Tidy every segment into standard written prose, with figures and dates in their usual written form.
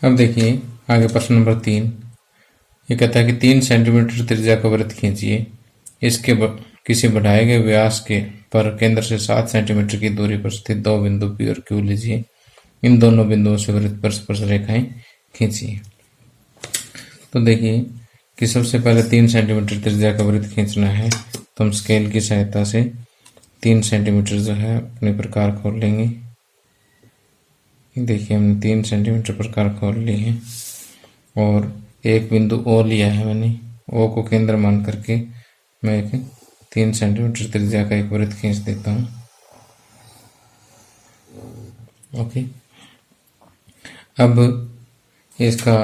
अब देखिए आगे प्रश्न नंबर 3। ये कहता है कि 3 सेंटीमीटर त्रिज्या का वृत्त खींचिए। इसके किसी बढ़ाए गए व्यास के पर केंद्र से 7 सेंटीमीटर की दूरी पर स्थित दो बिंदु P और Q लीजिए। इन दोनों बिंदुओं से वृत्त पर स्पर्श रेखाएं खींचिए। तो देखिए कि सबसे पहले 3 सेंटीमीटर त्रिज्या का वृत्त खींचना है, तो हम स्केल की सहायता से 3 सेंटीमीटर जो है अपने प्रकार खोल लेंगे। देखिए हमने 3 सेंटीमीटर प्रकार खोल ली है और एक बिंदु O लिया है मैंने। O को केंद्र मान करके मैं एक 3 सेंटीमीटर त्रिज्या का एक वृत्त खींच देता हूँ। ओके, अब इसका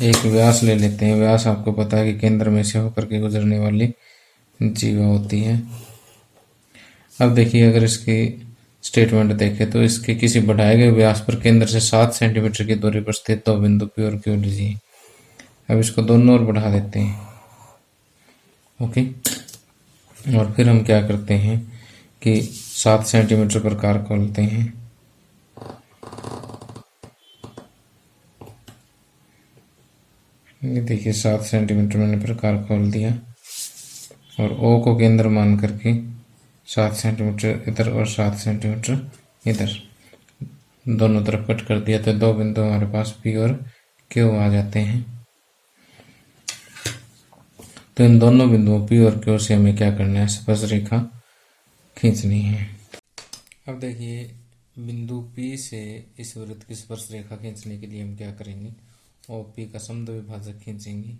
एक व्यास ले लेते हैं। व्यास आपको पता है कि केंद्र में से होकर के गुजरने वाली जीवा होती है। अब देखिए अगर इसकी स्टेटमेंट देखें तो इसके किसी बढ़ाए गए व्यास पर केंद्र से 7 सेंटीमीटर की दूरी पर स्थित दो बिंदु P और Q लीजिए। अब इसको दोनों ओर बढ़ा देते हैं। ओके, और फिर हम क्या करते हैं कि 7 सेंटीमीटर प्रकार खोलते हैं। ये देखिए 7 सेंटीमीटर मैंने प्रकार खोल दिया और O को केंद्र मान करके 7 सेंटीमीटर इधर और 7 सेंटीमीटर इधर दोनों तरफ कट कर दिया, तो दो बिंदु हमारे पास P और Q आ जाते हैं। तो इन दोनों बिंदुओं P और Q से हमें क्या करना है, स्पर्श रेखा खींचनी है। अब देखिए बिंदु P से इस वृत्त की स्पर्श रेखा खींचने के लिए हम क्या करेंगे, OP का समद्विभाजक खींचेंगे।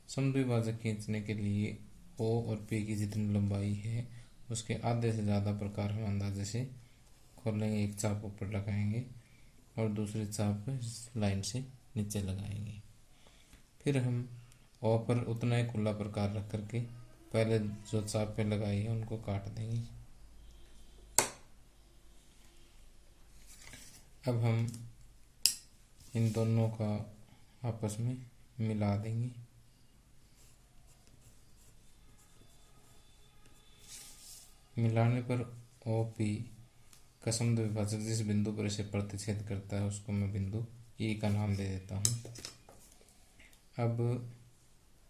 समद्विभाजक खींचने के लिए O और P की जितनी लंबाई है उसके आधे से ज़्यादा प्रकार हम अंदाजे से खोलेंगे। एक चाप ऊपर लगाएंगे और दूसरी चाप लाइन से नीचे लगाएंगे। फिर हम O पर उतना ही खुला प्रकार रख करके पहले जो चाप पे लगाई है उनको काट देंगे। अब हम इन दोनों का आपस में मिला देंगे। मिलाने पर OP का समद्विभाजक जिस बिंदु पर इसे प्रतिच्छेद करता है उसको मैं बिंदु E का नाम दे देता हूँ। अब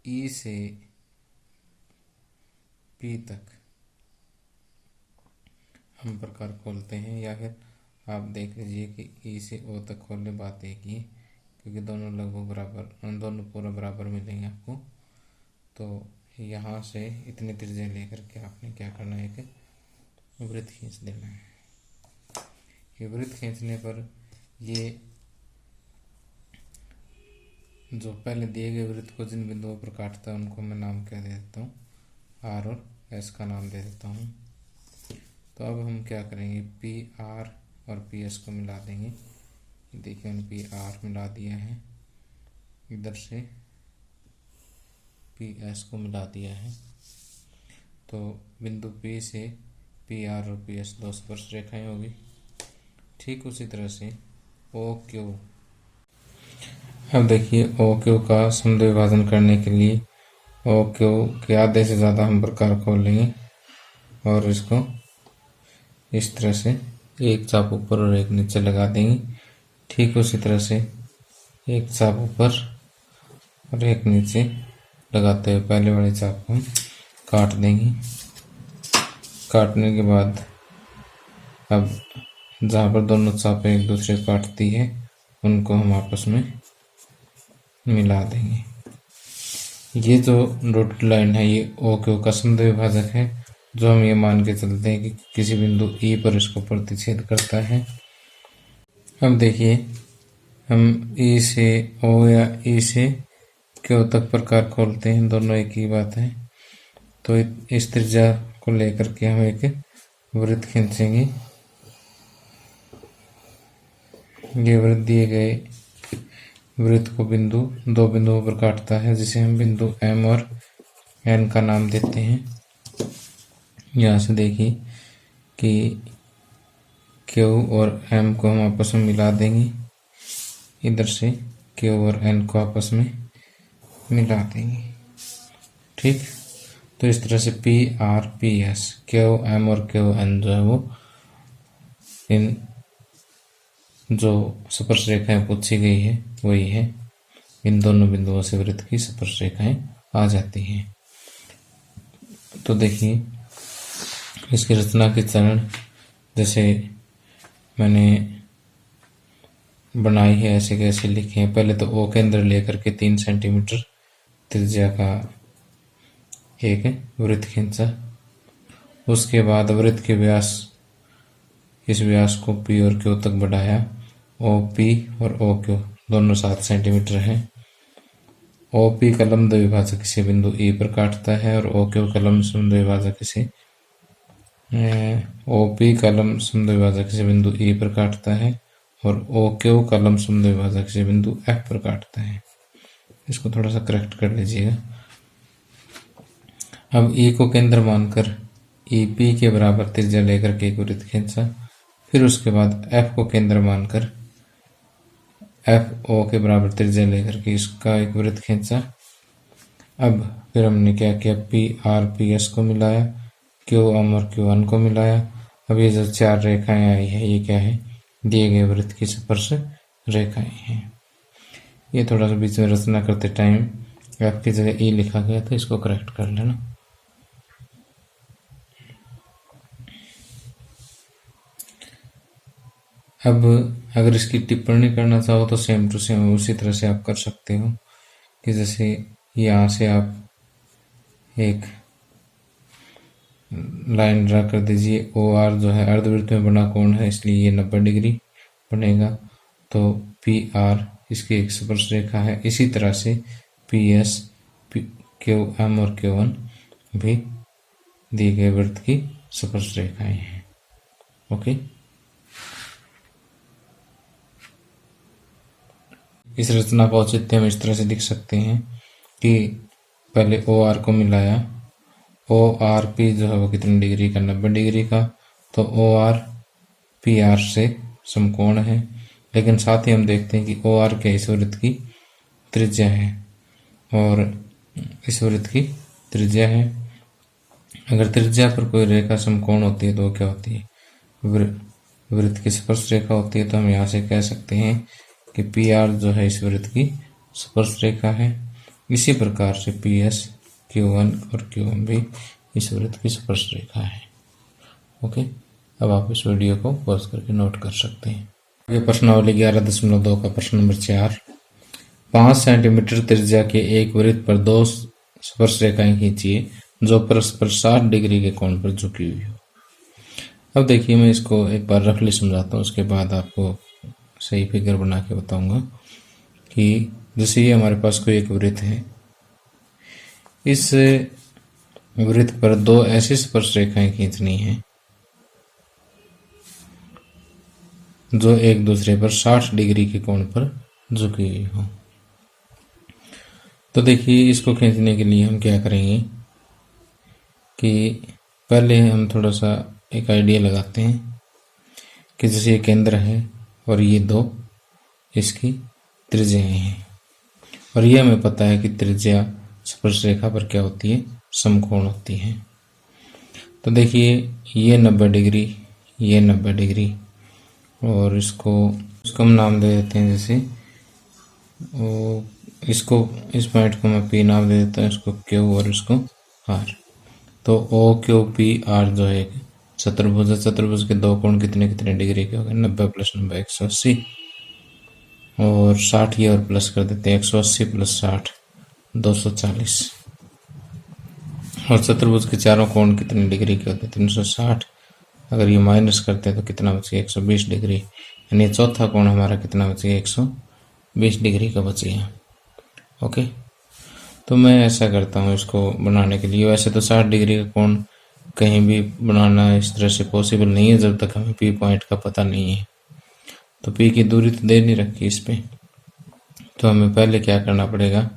E से P तक हम प्रकार खोलते हैं, या फिर आप देख लीजिए कि E से O तक खोलने बात एक ही है, क्योंकि दोनों लगभग बराबर, दोनों पूरा बराबर मिलेंगे आपको। तो यहाँ से इतनी त्रिज्या लेकर के आपने क्या करना है कि वृत्त खींच देना है। ये वृत्त खींचने पर ये जो पहले दिए गए वृत्त को जिन बिंदुओं पर काटता है उनको मैं नाम क्या दे देता हूँ, R और S का नाम दे देता हूँ। तो अब हम क्या करेंगे, PR और PS को मिला देंगे। देखिए मैंने PR मिला दिया है, इधर से PS को मिला दिया है। तो बिंदु P से PR और PS दो स्पर्श रेखाएं होगी। ठीक उसी तरह से OQ, अब देखिए OQ का समद्विभाजन करने के लिए OQ के आधे से ज़्यादा हम प्रकार खोल लेंगे और इसको इस तरह से एक चाप ऊपर और एक नीचे लगा देंगे। ठीक उसी तरह से एक चाप ऊपर और एक नीचे लगाते हुए पहले वाले चाप को हम काट देंगे। काटने के बाद अब जहाँ पर दोनों चापें एक दूसरे को काटती है उनको हम आपस में मिला देंगे। ये जो डॉटेड लाइन है ये OQ का समद्विभाजक है, जो हम ये मान के चलते हैं कि किसी बिंदु E पर इसको प्रतिच्छेद करता है। अब देखिए हम E से O या E से Q तक प्रकार खोलते हैं, दोनों एक ही बात है। तो इस त्रिज्या को लेकर के हम एक वृत्त खींचेंगे। ये वृत्त दिए गए वृत्त को दो बिंदुओं पर काटता है, जिसे हम बिंदु M और N का नाम देते हैं। यहाँ से देखिए कि Q और M को हम आपस में मिला देंगे। इधर से Q और N को आपस में मिला देंगे। ठीक, तो इस तरह से PR PS Q M और Q N जो है वो इन जो स्पर्श रेखाएं पूछी गई है वही है। इन दोनों बिंदुओं से वृत्त की स्पर्श रेखाएं आ जाती हैं। तो देखिए इसकी रचना के चरण जैसे मैंने बनाई है ऐसे कैसे लिखे हैं। पहले तो ओ केंद्र लेकर के 3 सेंटीमीटर त्रिज्या का एक वृत्त खींचा। उसके बाद वृत्त के व्यास, इस व्यास को पी और क्यू तक बढ़ाया। ओ पी और ओ क्यू दोनों 7 सेंटीमीटर हैं। ओ पी का लंब द्विभाजक किसी बिंदु ई पर काटता है और ओ क्यू का लंब समद्विभाजक किसी ओ पी का लंब समद्विभाजक किसी बिंदु ई पर काटता है और ओ क्यू का लंब समद्विभाजक किसी बिंदु एफ पर काटता है। इसको थोड़ा सा करेक्ट कर लीजिएगा। अब ई को केंद्र मानकर ई पी के बराबर त्रिज्या लेकर के एक वृत्त खींचा। फिर उसके बाद एफ को केंद्र मानकर एफ ओ के बराबर त्रिज्या लेकर के इसका एक वृत्त खींचा। अब फिर हमने क्या किया, पी आर पी एस को मिलाया, क्यू एम और क्यू एन को मिलाया। अब ये जो 4 रेखाएं आई है ये क्या है, दिए गए वृत्त की स्पर्श रेखाएं हैं। ये थोड़ा सा बीच में रचना करते टाइम एफ की जगह ई लिखा गया तो इसको करेक्ट कर लेना। अब अगर इसकी टिप्पणी करना चाहो तो सेम टू सेम उसी तरह से आप कर सकते हो कि जैसे यहाँ से आप एक लाइन ड्रा कर दीजिए। ओ आर जो है अर्धवृत्त में बना कोण है इसलिए ये 90 डिग्री बनेगा। तो पी आर इसकी एक स्पर्श रेखा है। इसी तरह से पी एस, क्यू एम और क्यू एन भी दिए गए वृत्त की स्पर्श रेखाएं हैं। ओके, इस रचना का औचित्य हम इस तरह से दिख सकते हैं कि पहले ओ आर को मिलाया। ओ आर पी जो है वो कितने डिग्री का, 90 डिग्री का। तो ओ आर पी आर से समकोण है। लेकिन साथ ही हम देखते हैं कि ओ आर क्या इस वृत्त की त्रिज्या है और इस वृत्त की त्रिज्या है। अगर त्रिज्या पर कोई रेखा समकोण होती है तो क्या होती है, वृत्त की स्पर्श रेखा होती है। तो हम यहाँ से कह सकते हैं कि पी आर जो है इस वृत्त की स्पर्श रेखा है। इसी प्रकार से पी एस, क्यू वन और क्यू एम भी इस वृत्त की स्पर्श रेखा है। ओके, अब आप इस वीडियो को पॉज करके नोट कर सकते हैं। ये प्रश्नावली 11.2 का प्रश्न नंबर 4। 5 सेंटीमीटर त्रिज्या के एक वृत्त पर 2 स्पर्श रेखाएं खींचिए जो परस्पर 60 डिग्री के कोण पर झुकी हुई हो। अब देखिए मैं इसको एक बार रफली समझाता हूँ, उसके बाद आपको सही फिगर बना के बताऊंगा कि जैसे ये हमारे पास कोई एक वृत्त है, इस वृत्त पर 2 ऐसी स्पर्श रेखाएं खींचनी है जो एक दूसरे पर 60 डिग्री के कोण पर झुकी हुई हो। तो देखिए इसको खींचने के लिए हम क्या करेंगे कि पहले हम थोड़ा सा एक आइडिया लगाते हैं कि जैसे ये केंद्र है और ये 2 इसकी त्रिज्याएं हैं और ये हमें पता है कि त्रिज्या स्पर्श रेखा पर क्या होती है, समकोण होती है। तो देखिए ये 90 डिग्री, ये 90 डिग्री और इसको हम नाम दे देते हैं। जैसे इसको, इस पॉइंट को मैं पी नाम दे देता हूँ, इसको क्यू और इसको आर। तो ओ क्यू पी आर जो है चतुर्भुज है। चतुर्भुज के 2 कोण कितने कितने डिग्री के हो गए, 90 + 90 180 और 60 ये और प्लस कर देते हैं, 180 + 60 240। और चतुर्भुज के चारों कोण कितने डिग्री के होते हैं, 360। अगर ये माइनस करते हैं तो कितना बचेगा, 120 डिग्री। यानी चौथा कोण हमारा कितना बचेगा, 120 डिग्री का बचेगा। ओके, तो मैं ऐसा करता हूँ इसको बनाने के लिए। वैसे तो 60 डिग्री का कोण कहीं भी बनाना इस तरह से पॉसिबल नहीं है जब तक हमें पी पॉइंट का पता नहीं है। तो पी की दूरी तो दे नहीं रखी इस पे, तो हमें पहले क्या करना पड़ेगा,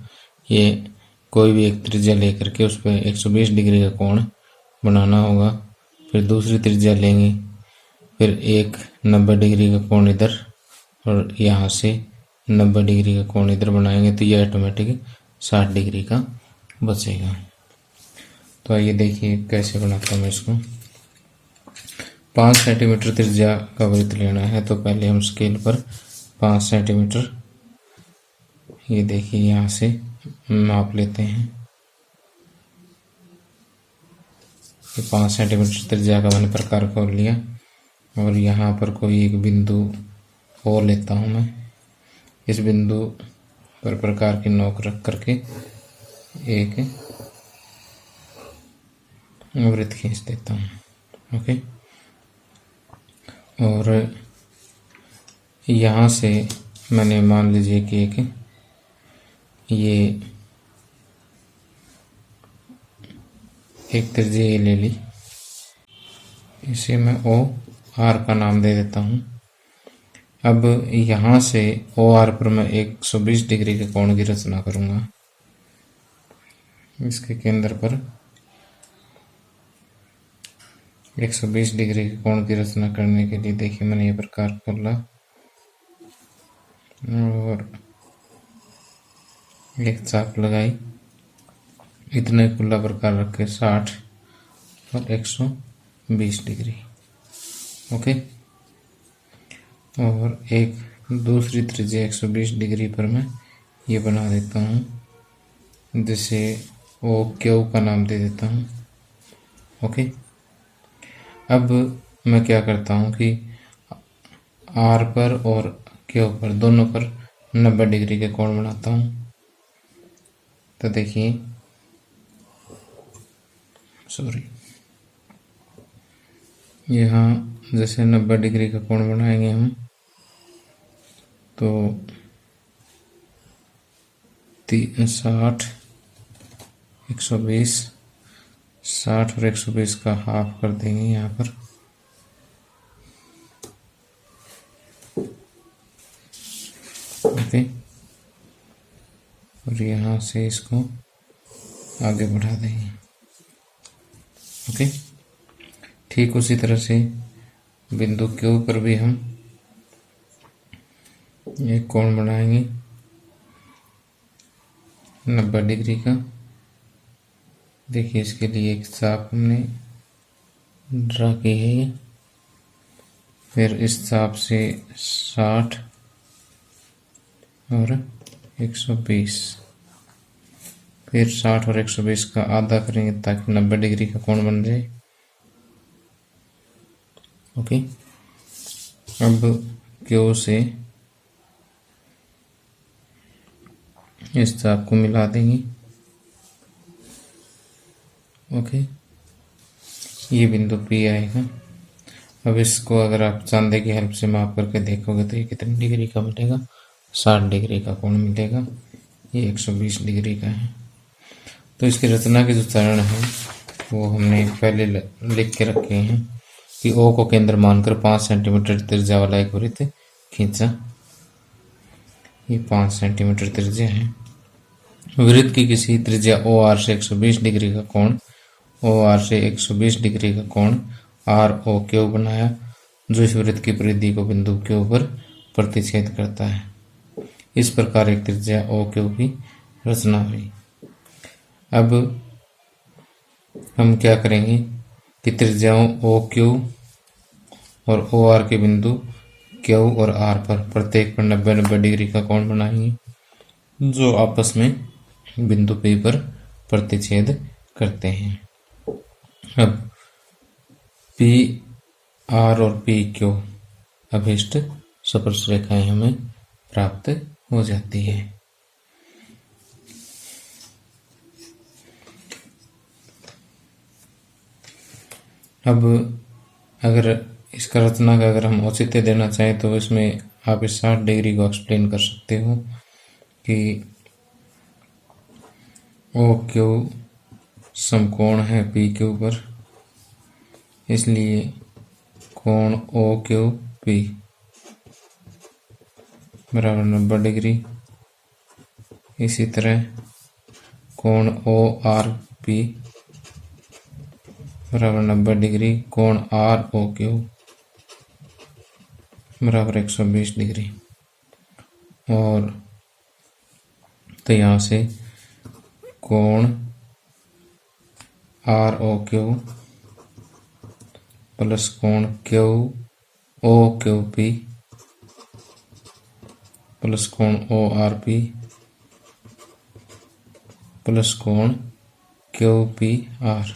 ये कोई भी एक त्रिज्या लेकर के उस पर 120 डिग्री का कोण बनाना होगा। फिर दूसरी त्रिज्या लेंगे, फिर एक 90 डिग्री का कोण इधर और यहाँ से 90 डिग्री का कोण इधर बनाएंगे तो ये ऑटोमेटिक 60 डिग्री का बचेगा। तो आइए देखिए कैसे बनाता हूँ मैं इसको। 5 सेंटीमीटर त्रिज्या का वृत्त लेना है, तो पहले हम स्केल पर 5 सेंटीमीटर, ये देखिए यहाँ से माप लेते हैं। ये 5 सेंटीमीटर त्रिज्या का मैंने प्रकार खोल लिया और यहाँ पर कोई एक बिंदु और लेता हूँ मैं। इस बिंदु पर प्रकार की नोक रख करके एक वृत्त खींच देता हूँ। ओके, और यहाँ से मैंने मान लीजिए कि एक त्रिज्या ले ली, इसे मैं ओ आर का नाम दे देता हूँ। अब यहाँ से ओ आर पर मैं 120 डिग्री के कोण की रचना करूँगा। इसके केंद्र पर 120 डिग्री के कोण की रचना करने के लिए देखिए मैंने ये प्रकार खोला और एक चाप लगाई, इतने खुला प्रकार रखे 60 और 120 डिग्री। ओके, और एक दूसरी त्रिज्या 120 डिग्री पर मैं ये बना देता हूँ, जिसे ओ क्यू का नाम दे देता हूँ। ओके, अब मैं क्या करता हूँ कि आर पर और क्यू पर दोनों पर 90 डिग्री के कोण बनाता हूँ। तो देखिए, सॉरी, यहाँ जैसे 90 डिग्री का कोण बनाएंगे हम, तो 60 120 60 और 120 का हाफ कर देंगे यहाँ पर। ओके, और यहाँ से इसको आगे बढ़ा देंगे। ओके, ठीक उसी तरह से बिंदु क्यू पर भी हम एक कोण बनाएंगे 90 डिग्री का। देखिए, इसके लिए एक चाप हमने ड्रा की है, फिर इस चाप से 60 और 120, फिर 60 और 120 का आधा करेंगे ताकि 90 डिग्री का कोण बन जाए। ओके, अब क्यू से इस चाप को मिला देंगे। ओके, ये बिंदु P आएगा। अब इसको अगर आप चांदे की हेल्प से माप करके देखोगे तो ये कितनी डिग्री का मिलेगा, 60 डिग्री का कोण मिलेगा। ये 120 डिग्री का है। तो इसकी रचना के जो चरण है वो हमने पहले लिख के रखे हैं कि O को केंद्र मानकर 5 सेंटीमीटर त्रिज्या वाला एक वृत्त खींचा। ये 5 सेंटीमीटर त्रिज्या है। वृत्त की किसी त्रिज्या OR से 120 डिग्री का कोण, OR से 120 डिग्री का कोण ROQ बनाया, जो इस वृत्त की परिधि को बिंदु Q पर प्रतिच्छेद करता है। इस प्रकार एक त्रिज्या OQ की रचना हुई। अब हम क्या करेंगे कि त्रिज्याओं OQ और OR के बिंदु Q और R पर प्रत्येक पर 90-90 डिग्री का कोण बनाएंगे, जो आपस में बिंदु P पर प्रतिच्छेद करते हैं। अब P R और P Q अभिष्ट स्पर्श रेखाएं हमें प्राप्त हो जाती है। अब अगर इसका रचना का अगर हम औचित्य देना चाहें तो इसमें आप इस 60 डिग्री को एक्सप्लेन कर सकते हो कि OQ समकोण है PQ पर, इसलिए कोण OQP बराबर 90 डिग्री। इसी तरह कोण ORP बराबर 90 डिग्री, कोण ROQ बराबर 120 डिग्री। और तो यहाँ से कोण ROQ प्लस कोण Q O Q P plus कोण ओ आर पी प्लस कोण क्यू पी आर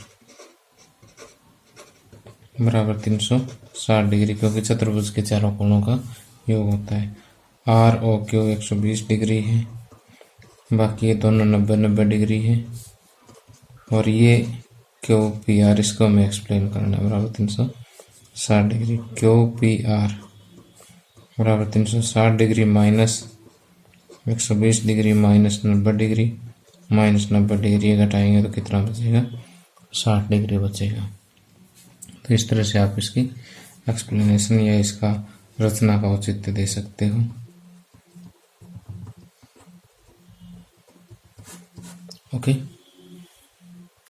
बराबर 360 डिग्री, क्योंकि चतुर्भुज के चारों कोणों का योग होता है। आर ओ क्यू 120 डिग्री है, बाकी ये दोनों 90-90 डिग्री है, और ये क्यू पी आर इसको हमें एक्सप्लेन करना है। बराबर 360 डिग्री क्यू पी आर बराबर 360 degree minus 120 degree minus 90 degree minus 90 degree घटाएंगे तो कितना बचेगा, 60 डिग्री बचेगा। तो इस तरह से आप इसकी एक्सप्लेनेशन या इसका रचना का औचित्य दे सकते हो। ओके।